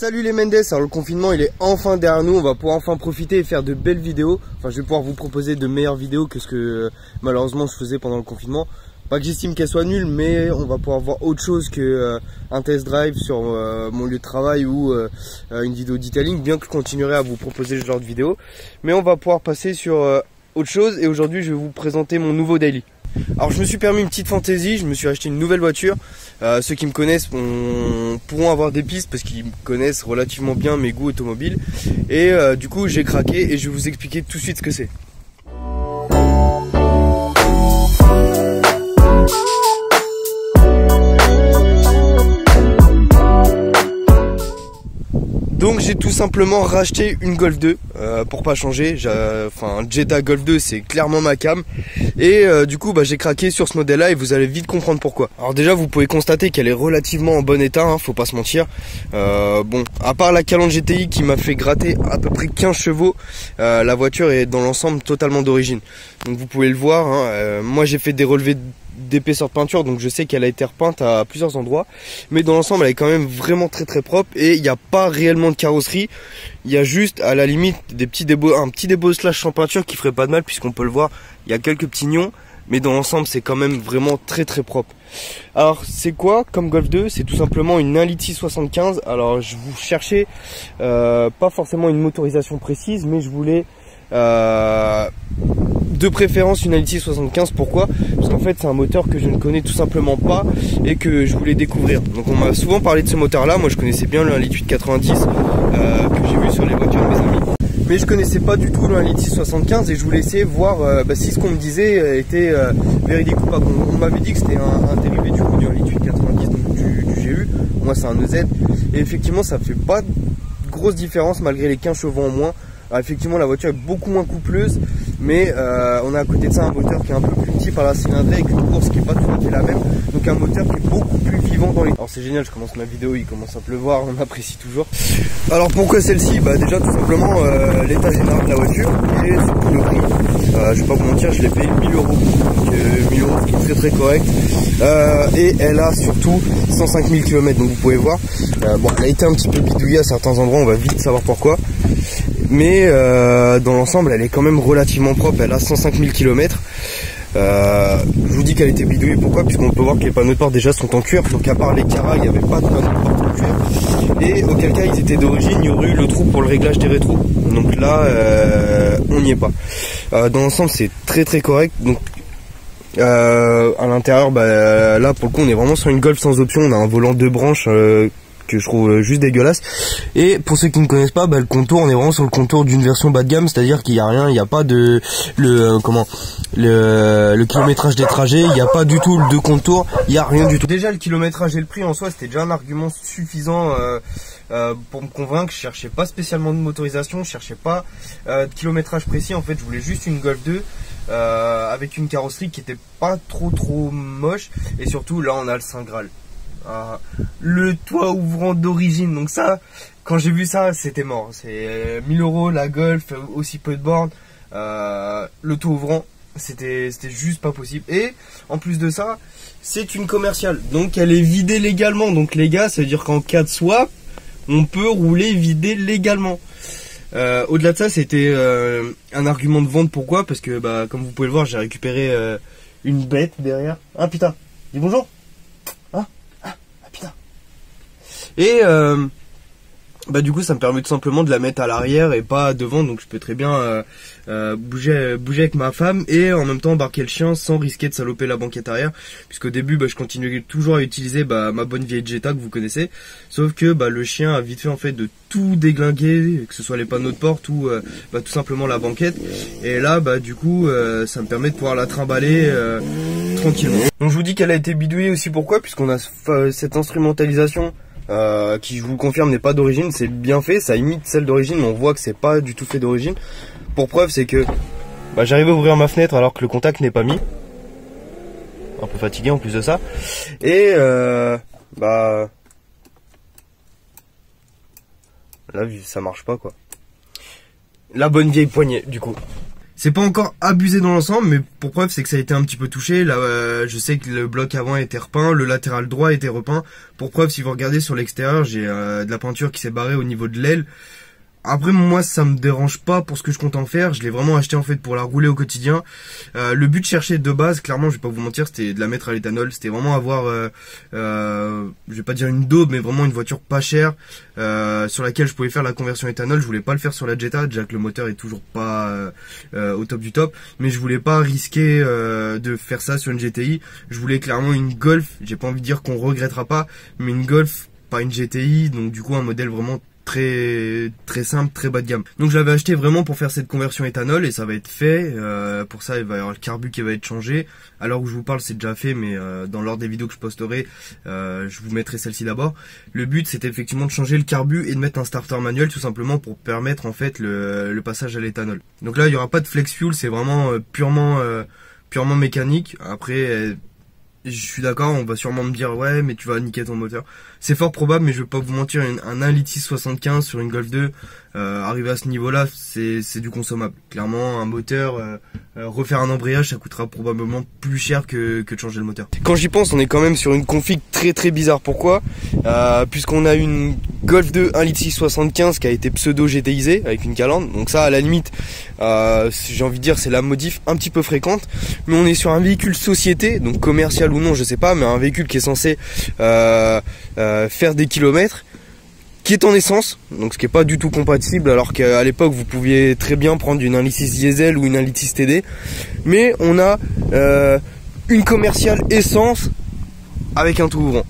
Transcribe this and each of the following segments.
Salut les Mendes, alors le confinement il est enfin derrière nous, on va pouvoir enfin profiter et faire de belles vidéos. Enfin je vais pouvoir vous proposer de meilleures vidéos que ce que malheureusement je faisais pendant le confinement. Pas que j'estime qu'elles soient nulles, mais on va pouvoir voir autre chose que un test drive sur mon lieu de travail ou une vidéo detailing, bien que je continuerai à vous proposer ce genre de vidéo. Mais on va pouvoir passer sur autre chose et aujourd'hui je vais vous présenter mon nouveau daily. Alors je me suis permis une petite fantaisie, je me suis acheté une nouvelle voiture. Ceux qui me connaissent pourront avoir des pistes parce qu'ils connaissent relativement bien mes goûts automobiles. Et du coup j'ai craqué et je vais vous expliquer tout de suite ce que c'est. Donc j'ai tout simplement racheté une Golf 2 pour pas changer. Enfin Jetta Golf 2 c'est clairement ma cam. Et du coup j'ai craqué sur ce modèle là et vous allez vite comprendre pourquoi. Alors déjà vous pouvez constater qu'elle est relativement en bon état, hein, faut pas se mentir. Bon, à part la calandre GTI qui m'a fait gratter à peu près 15 chevaux, la voiture est dans l'ensemble totalement d'origine. Donc vous pouvez le voir, hein, moi j'ai fait des relevés d'épaisseur de peinture, donc je sais qu'elle a été repeinte à plusieurs endroits, mais dans l'ensemble elle est quand même vraiment très propre et il n'y a pas réellement de carrosserie. Il y a juste à la limite un petit débosselage sans peinture qui ferait pas de mal, puisqu'on peut le voir, il y a quelques petits nions, mais dans l'ensemble c'est quand même vraiment très propre. Alors c'est quoi comme Golf 2? C'est tout simplement une 1,6 litre 75. Alors je vous cherchais pas forcément une motorisation précise, mais je voulais de préférence une 1,6 litre 75. Pourquoi? Parce qu'en fait c'est un moteur que je ne connais tout simplement pas et que je voulais découvrir. Donc on m'a souvent parlé de ce moteur là, moi je connaissais bien le 1,8 litre 90 que j'ai vu sur les voitures de mes amis. Mais je connaissais pas du tout le 1,6 litre 75 et je voulais essayer de voir si ce qu'on me disait était véridique ou pas. On m'avait dit que c'était un dérivé du coup du 1,8 litre 90, donc du GU. Moi c'est un EZ et effectivement ça fait pas de grosse différence malgré les 15 chevaux en moins. Alors, effectivement la voiture est beaucoup moins coupleuse, mais on a à côté de ça un moteur qui est un peu plus petit par la cylindrée avec une course qui est pas tout à fait la même, donc un moteur qui est beaucoup plus vivant dans les... Alors c'est génial, je commence ma vidéo, il commence à pleuvoir, on apprécie toujours. Alors pourquoi celle-ci? Déjà tout simplement l'état général de la voiture et surtout le prix. Je vais pas vous mentir, je l'ai payé 1000 €, donc 1000 € qui est très correct. Et elle a surtout 105 000 km, donc vous pouvez voir. Bon, elle a été un petit peu bidouillée à certains endroits, on va vite savoir pourquoi. Mais dans l'ensemble elle est quand même relativement propre, elle a 105 000 km. Je vous dis qu'elle était bidouillée, pourquoi? Puisqu'on peut voir que les panneaux de porte déjà sont en cuir, donc à part les caras il n'y avait pas de panneaux de porte en cuir. Et auquel cas ils étaient d'origine, il y aurait eu le trou pour le réglage des rétros. Donc là on n'y est pas. Dans l'ensemble c'est très correct. Donc à l'intérieur là pour le coup on est vraiment sur une Golf sans option, on a un volant 2 branches que je trouve juste dégueulasse. Et pour ceux qui ne connaissent pas, le contour, on est vraiment sur le contour d'une version bas de gamme, c'est-à-dire qu'il n'y a rien, il n'y a pas de le kilométrage des trajets, il n'y a pas du tout de contour, il n'y a rien du tout. Déjà le kilométrage et le prix en soi c'était déjà un argument suffisant pour me convaincre. Je cherchais pas spécialement de motorisation, je cherchais pas de kilométrage précis, en fait je voulais juste une Golf 2 avec une carrosserie qui était pas trop moche, et surtout là on a le Saint Graal. Le toit ouvrant d'origine, donc ça quand j'ai vu ça c'était mort. C'est 1000 €, la Golf, aussi peu de bornes, le toit ouvrant c'était juste pas possible. Et en plus de ça c'est une commerciale, donc elle est vidée légalement, donc les gars ça veut dire qu'en cas de swap on peut rouler vidé légalement. Au-delà de ça c'était un argument de vente. Pourquoi? Parce que comme vous pouvez le voir j'ai récupéré une bête derrière. Ah putain, dis bonjour. Et du coup ça me permet tout simplement de la mettre à l'arrière et pas devant, donc je peux très bien bouger avec ma femme et en même temps embarquer le chien sans risquer de saloper la banquette arrière, puisqu'au début je continue toujours à utiliser ma bonne vieille Jetta que vous connaissez, sauf que le chien a vite fait en fait de tout déglinguer, que ce soit les panneaux de porte ou tout simplement la banquette. Et là du coup ça me permet de pouvoir la trimballer tranquillement. Donc je vous dis qu'elle a été bidouillée aussi. Pourquoi? Puisqu'on a cette instrumentalisation qui, je vous le confirme, n'est pas d'origine. C'est bien fait, ça imite celle d'origine, mais on voit que c'est pas du tout fait d'origine. Pour preuve, c'est que j'arrive à ouvrir ma fenêtre alors que le contact n'est pas mis. Un peu fatigué en plus de ça. Et là ça marche pas quoi. La bonne vieille poignée du coup. C'est pas encore abusé dans l'ensemble, mais pour preuve c'est que ça a été un petit peu touché. Là, je sais que le bloc avant était repeint, le latéral droit était repeint. Pour preuve, si vous regardez sur l'extérieur, j'ai de la peinture qui s'est barrée au niveau de l'aile. Après moi ça me dérange pas pour ce que je compte en faire, je l'ai vraiment acheté en fait pour la rouler au quotidien. Le but cherché de base, clairement je vais pas vous mentir, c'était de la mettre à l'éthanol, c'était vraiment avoir, je vais pas dire une daube, mais vraiment une voiture pas chère sur laquelle je pouvais faire la conversion éthanol. Je voulais pas le faire sur la Jetta, déjà que le moteur est toujours pas au top du top, mais je voulais pas risquer de faire ça sur une GTI. Je voulais clairement une Golf, j'ai pas envie de dire qu'on regrettera pas, mais une Golf, pas une GTI, donc du coup un modèle vraiment très simple, très bas de gamme. Donc je l'avais acheté vraiment pour faire cette conversion éthanol et ça va être fait. Pour ça il va y avoir le carbu qui va être changé. Alors où je vous parle c'est déjà fait, mais dans l'ordre des vidéos que je posterai, je vous mettrai celle-ci d'abord. Le but c'était effectivement de changer le carbu et de mettre un starter manuel tout simplement pour permettre en fait le passage à l'éthanol. Donc là il n'y aura pas de flex fuel, c'est vraiment purement mécanique. Après je suis d'accord, on va sûrement me dire ouais mais tu vas niquer ton moteur. C'est fort probable, mais je vais pas vous mentir, un 1 litre 75 sur une Golf 2, arrivé à ce niveau-là, c'est du consommable. Clairement, un moteur, refaire un embrayage, ça coûtera probablement plus cher que de changer le moteur. Quand j'y pense, on est quand même sur une config très bizarre. Pourquoi puisqu'on a une Golf 2 1 litre 75 qui a été pseudo GTisée avec une calandre. Donc ça, à la limite, j'ai envie de dire, c'est la modif un petit peu fréquente. Mais on est sur un véhicule société, donc commercial ou non, je sais pas, mais un véhicule qui est censé faire des kilomètres, qui est en essence, donc ce qui est pas du tout compatible, alors qu'à l'époque vous pouviez très bien prendre une 1 litre 6 diesel ou une 1 litre 6 TD, mais on a une commerciale essence avec un tout ouvrant.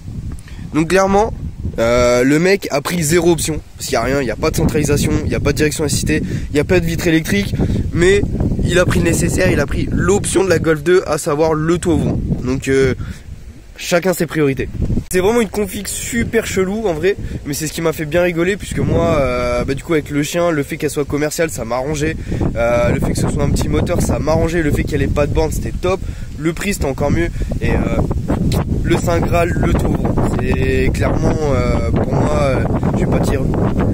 Donc clairement le mec a pris zéro option, parce qu'il n'y a rien, il n'y a pas de centralisation, il n'y a pas de direction assistée, il n'y a pas de vitre électrique, mais il a pris le nécessaire, il a pris l'option de la Golf 2, à savoir le toit ouvrant. Donc chacun ses priorités. C'est vraiment une config super chelou en vrai, mais c'est ce qui m'a fait bien rigoler, puisque moi du coup avec le chien, le fait qu'elle soit commerciale ça m'arrangeait, le fait que ce soit un petit moteur ça m'arrangeait, le fait qu'elle ait pas de borne c'était top, le prix c'était encore mieux, et le Saint Graal, le tour, c'est clairement pour moi, je vais pas dire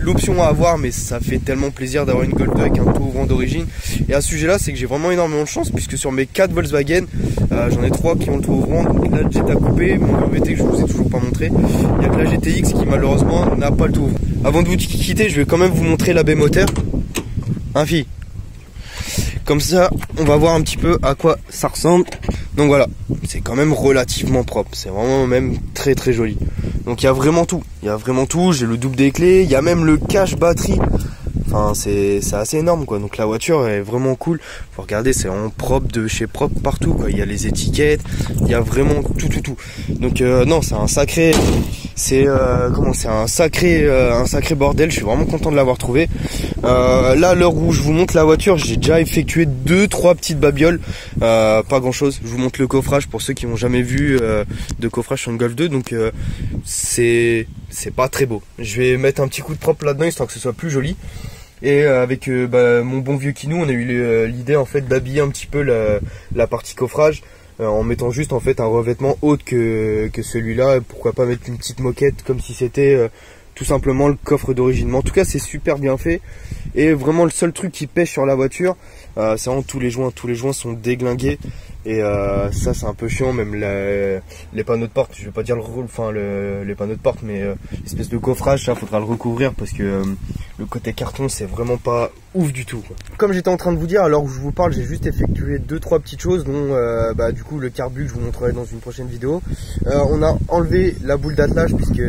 l'option à avoir, mais ça fait tellement plaisir d'avoir une Golf 2 avec un tour ouvrant d'origine. Et à ce sujet là c'est que j'ai vraiment énormément de chance, puisque sur mes 4 Volkswagen j'en ai 3 qui ont le tour ouvrant. Donc la Jetta coupé, mon VT que je vous ai toujours pas montré, il y a que la GTX qui malheureusement n'a pas le tour ouvrant. Avant de vous quitter, je vais quand même vous montrer la baie moteur, hein fille, comme ça on va voir un petit peu à quoi ça ressemble. Donc voilà, c'est quand même relativement propre, c'est vraiment même très joli. Donc il y a vraiment tout, j'ai le double des clés, il y a même le cache batterie. Enfin c'est assez énorme quoi. Donc la voiture est vraiment cool. Faut regarder, c'est en propre de chez propre partout quoi. Il y a les étiquettes, il y a vraiment tout. Donc non, c'est un sacré, c'est un sacré bordel. Je suis vraiment content de l'avoir trouvé. Là à l'heure où je vous montre la voiture, j'ai déjà effectué 2-3 petites babioles, pas grand chose. Je vous montre le coffrage pour ceux qui n'ont jamais vu de coffrage sur une Golf 2. Donc c'est pas très beau. Je vais mettre un petit coup de propre là-dedans histoire que ce soit plus joli. Et avec mon bon vieux Kinou, on a eu l'idée en fait d'habiller un petit peu la partie coffrage en mettant juste en fait un revêtement autre que celui-là. Pourquoi pas mettre une petite moquette comme si c'était tout simplement le coffre d'origine. Mais en tout cas c'est super bien fait. Et vraiment le seul truc qui pêche sur la voiture, c'est vraiment tous les joints sont déglingués. Et ça c'est un peu chiant, même les panneaux de porte, je vais pas dire les panneaux de porte, mais l'espèce de coffrage, ça faudra le recouvrir parce que le côté carton c'est vraiment pas ouf du tout quoi. Comme j'étais en train de vous dire, alors que je vous parle, j'ai juste effectué 2-3 petites choses, dont du coup le carbu que je vous montrerai dans une prochaine vidéo. On a enlevé la boule d'attelage puisque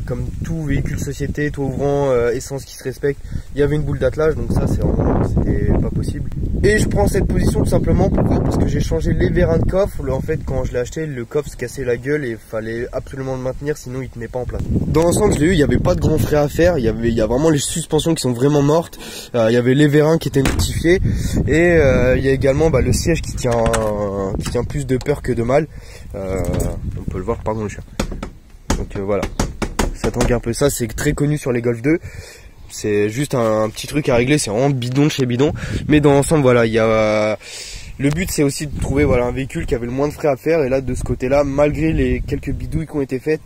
comme tout véhicule société, toit ouvrant, essence qui se respecte, il y avait une boule d'attelage, donc ça c'était pas possible. Et je prends cette position tout simplement pourquoi, parce que j'ai changé les vérins de coffre. En fait quand je l'ai acheté, le coffre se cassait la gueule et il fallait absolument le maintenir, sinon il tenait pas en place. Dans l'ensemble je l'ai eu, il n'y avait pas de grand frais à faire, il y a vraiment les suspensions qui sont vraiment mortes, il y avait les vérins qui étaient notifiés, et il y a également le siège qui tient plus de peur que de mal. On peut le voir, pardon le chien. Donc voilà, ça tangue un peu, ça c'est très connu sur les Golf 2. C'est juste un petit truc à régler, c'est vraiment bidon de chez bidon. Mais dans l'ensemble, voilà, il y a... Le but c'est aussi de trouver un véhicule qui avait le moins de frais à faire. Et là de ce côté là, malgré les quelques bidouilles qui ont été faites,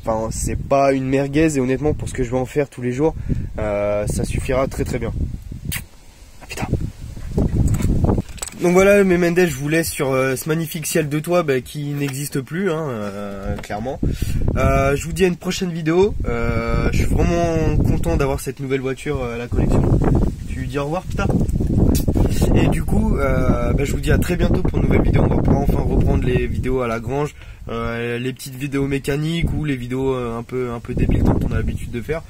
enfin c'est pas une merguez. Et honnêtement pour ce que je vais en faire tous les jours, ça suffira très bien. Putain. Donc voilà mes Mendes, je vous laisse sur ce magnifique ciel de toit qui n'existe plus, hein, clairement. Je vous dis à une prochaine vidéo. Je suis vraiment content d'avoir cette nouvelle voiture à la collection. Tu lui dis au revoir putain. Et du coup, je vous dis à très bientôt pour une nouvelle vidéo. On va pouvoir enfin reprendre les vidéos à la grange, les petites vidéos mécaniques ou les vidéos un peu débiles dont on a l'habitude de faire.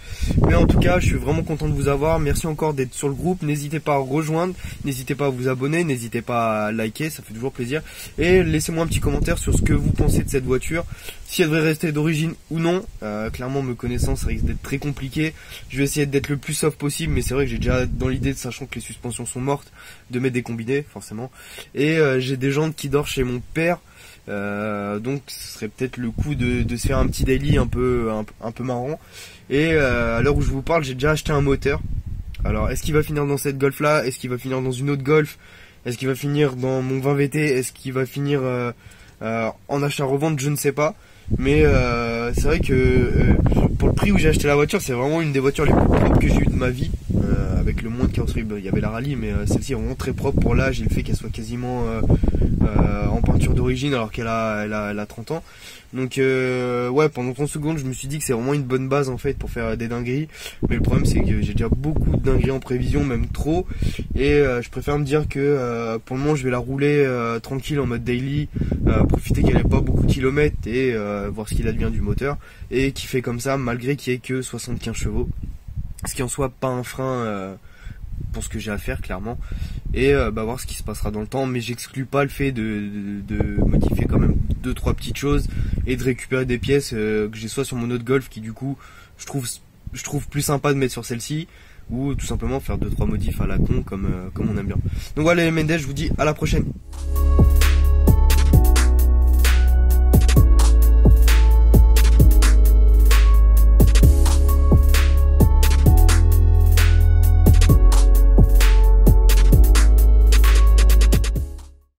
Mais en tout cas, je suis vraiment content de vous avoir. Merci encore d'être sur le groupe. N'hésitez pas à rejoindre, n'hésitez pas à vous abonner, n'hésitez pas à liker, ça fait toujours plaisir. Et laissez-moi un petit commentaire sur ce que vous pensez de cette voiture, si elle devrait rester d'origine ou non. Clairement, me connaissant, ça risque d'être très compliqué. Je vais essayer d'être le plus soft possible, mais c'est vrai que j'ai déjà dans l'idée, sachant que les suspensions sont mortes, de mettre des combinés forcément. Et j'ai des jantes qui dorment chez mon père. Donc ce serait peut-être le coup de se faire un petit daily un peu marrant. Et à l'heure où je vous parle, j'ai déjà acheté un moteur. Alors est-ce qu'il va finir dans cette Golf là? Est-ce qu'il va finir dans une autre Golf? Est-ce qu'il va finir dans mon 20 VT? Est-ce qu'il va finir en achat-revente? Je ne sais pas. Mais c'est vrai que pour le prix où j'ai acheté la voiture, c'est vraiment une des voitures les plus propres que j'ai eues de ma vie. Avec le moins de carrosserie, il y avait la Rallye, mais celle-ci est vraiment très propre pour l'âge et le fait qu'elle soit quasiment en peinture d'origine alors qu'elle a 30 ans. Donc ouais, pendant 30 secondes je me suis dit que c'est vraiment une bonne base en fait pour faire des dingueries. Mais le problème c'est que j'ai déjà beaucoup de dingueries en prévision, même trop. Et je préfère me dire que pour le moment je vais la rouler tranquille en mode daily, profiter qu'elle n'ait pas beaucoup de kilomètres et voir ce qu'il advient du moteur. Et qui fait comme ça malgré qu'il n'y ait que 75 chevaux. Ce qui en soit pas un frein pour ce que j'ai à faire clairement. Et voir ce qui se passera dans le temps. Mais j'exclus pas le fait de modifier quand même 2-3 petites choses et de récupérer des pièces que j'ai soit sur mon autre Golf qui du coup je trouve plus sympa de mettre sur celle-ci, ou tout simplement faire 2-3 modifs à la con comme on aime bien. Donc voilà les Mendes, je vous dis à la prochaine.